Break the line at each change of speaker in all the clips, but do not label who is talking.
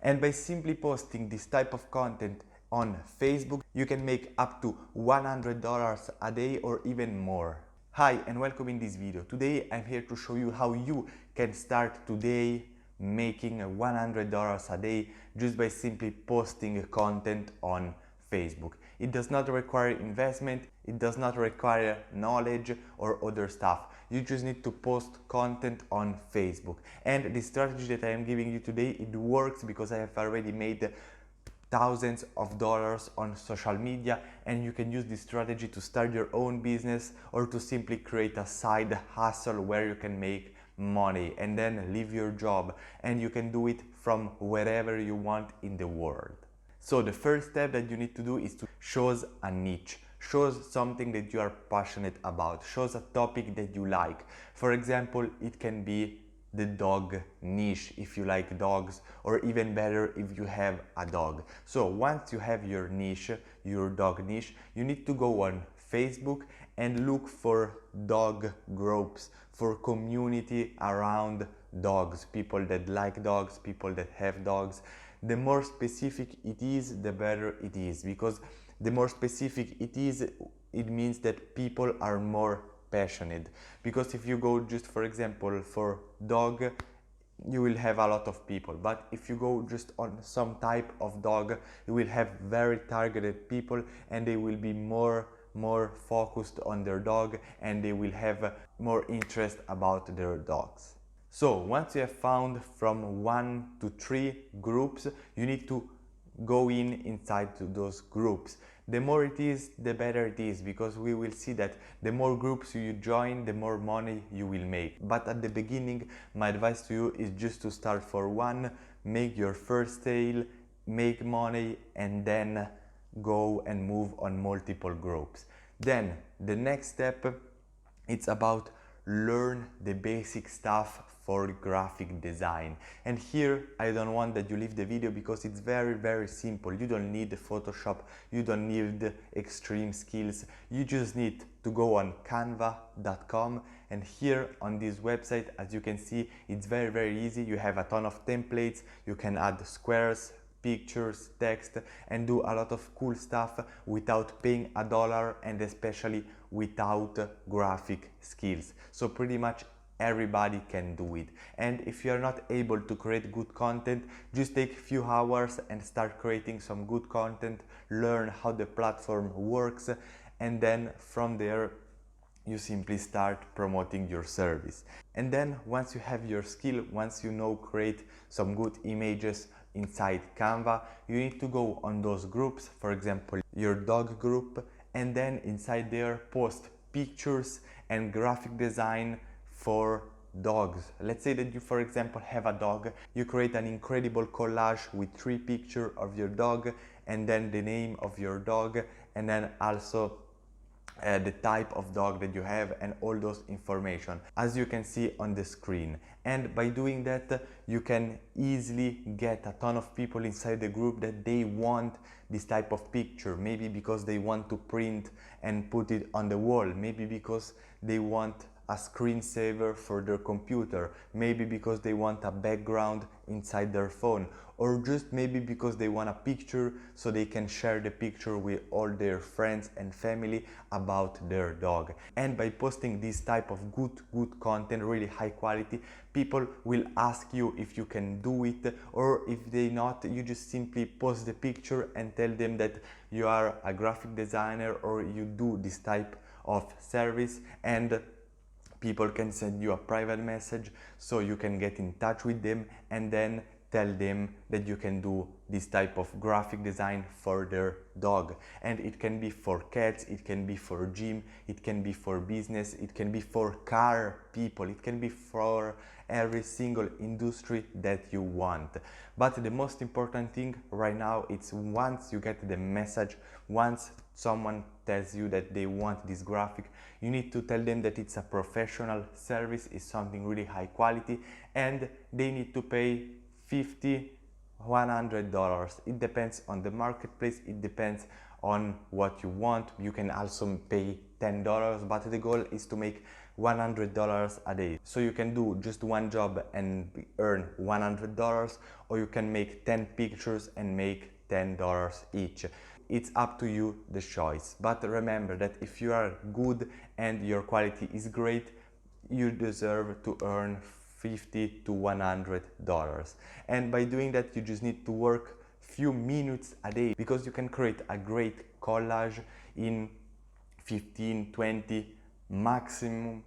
And by simply posting this type of content on Facebook, you can make up to $100 a day or even more. Hi and welcome in this video. Today I'm here to show you how you can start today making $100 a day just by simply posting content on Facebook. It does not require investment, it does not require knowledge or other stuff. You just need to post content on Facebook. And the strategy that I am giving you today, it works because I have already made thousands of dollars on social media, and you can use this strategy to start your own business or to simply create a side hustle where you can make money and then leave your job, and you can do it from wherever you want in the world. So the first step that you need to do is to choose a niche. Choose something that you are passionate about. Choose a topic that you like. For example, it can be the dog niche if you like dogs, or even better if you have a dog. So once you have your niche, your dog niche, you need to go on Facebook and look for dog groups, for community around dogs, people that like dogs, people that have dogs. The more specific it is, the better it is, because the more specific it is, it means that people are more passionate. Because if you go just, for example, for dog, you will have a lot of people, but if you go just on some type of dog, you will have very targeted people, and they will be more focused on their dog, and they will have more interest about their dogs. So once you have found from 1 to 3 groups, you need to go inside to those groups. The more it is, the better it is, because we will see that the more groups you join, the more money you will make. But at the beginning, my advice to you is just to start for one, make your first sale, make money, and then go and move on multiple groups. Then the next step, it's about learn the basic stuff for graphic design. And here I don't want that you leave the video, because it's very simple. You don't need Photoshop, you don't need extreme skills. You just need to go on canva.com, and here on this website, as you can see, it's very easy. You have a ton of templates, you can add squares, pictures, text, and do a lot of cool stuff without paying $1, and especially without graphic skills. So pretty much everybody can do it. And if you are not able to create good content, just take a few hours and start creating some good content, learn how the platform works, and then from there you simply start promoting your service. And then once you have your skill, once you know create some good images inside Canva, you need to go on those groups, for example your dog group, and then inside there post pictures and graphic design for dogs. Let's say that you, for example, have a dog. You create an incredible collage with 3 pictures of your dog, and then the name of your dog, and then also the type of dog that you have, and all those information as you can see on the screen. And by doing that, you can easily get a ton of people inside the group that they want this type of picture, maybe because they want to print and put it on the wall, maybe because they want a screensaver for their computer, maybe because they want a background inside their phone, or just maybe because they want a picture so they can share the picture with all their friends and family about their dog. And by posting this type of good content, really high quality, people will ask you if you can do it, or if they not, you just simply post the picture and tell them that you are a graphic designer or you do this type of service, and people can send you a private message so you can get in touch with them, and then tell them that you can do this type of graphic design for their dog. And it can be for cats, it can be for gym, it can be for business, it can be for car people, it can be for every single industry that you want. But the most important thing right now, it's once you get the message, once someone tells you that they want this graphic, you need to tell them that it's a professional service, it's something really high quality, and they need to pay $50, $100. It depends on the marketplace, it depends on what you want. You can also pay $10, but the goal is to make $100 a day. So you can do just one job and earn $100, or you can make 10 pictures and make $10 each. It's up to you, the choice. But remember that if you are good and your quality is great, you deserve to earn $50 to $100. And by doing that, you just need to work few minutes a day, because you can create a great collage in 15, 20, maximum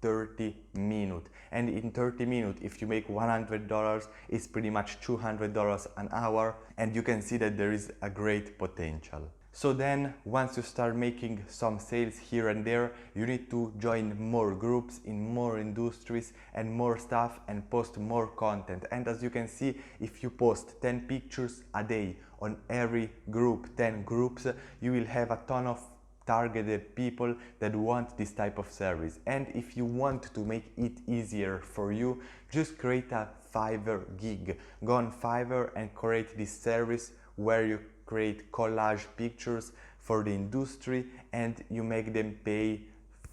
30 minutes. And in 30 minutes, if you make $100, it's pretty much $200 an hour, and you can see that there is a great potential. So then, once you start making some sales here and there, you need to join more groups in more industries and more stuff, and post more content. And as you can see, if you post 10 pictures a day on every group, 10 groups, you will have a ton of targeted people that want this type of service. And if you want to make it easier for you, just create a Fiverr gig. Go on Fiverr and create this service where you create collage pictures for the industry, and you make them pay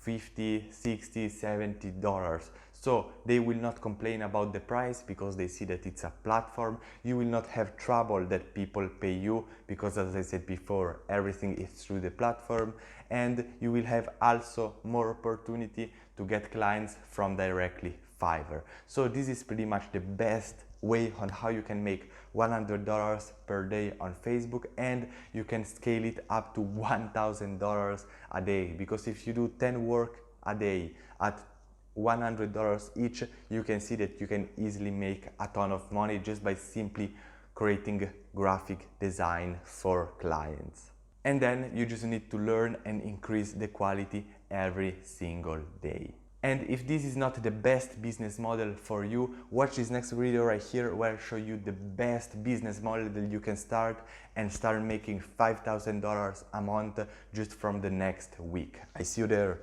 $50, $60, $70. So they will not complain about the price, because they see that it's a platform. You will not have trouble that people pay you, because as I said before, everything is through the platform. And you will have also more opportunity to get clients from directly Fiverr. So this is pretty much the best way on how you can make $100 per day on Facebook, and you can scale it up to $1,000 a day, because if you do 10 work a day at $100 each, you can see that you can easily make a ton of money just by simply creating graphic design for clients. And then you just need to learn and increase the quality every single day. And if this is not the best business model for you, watch this next video right here, where I show you the best business model that you can start and start making $5,000 a month just from the next week. I see you there.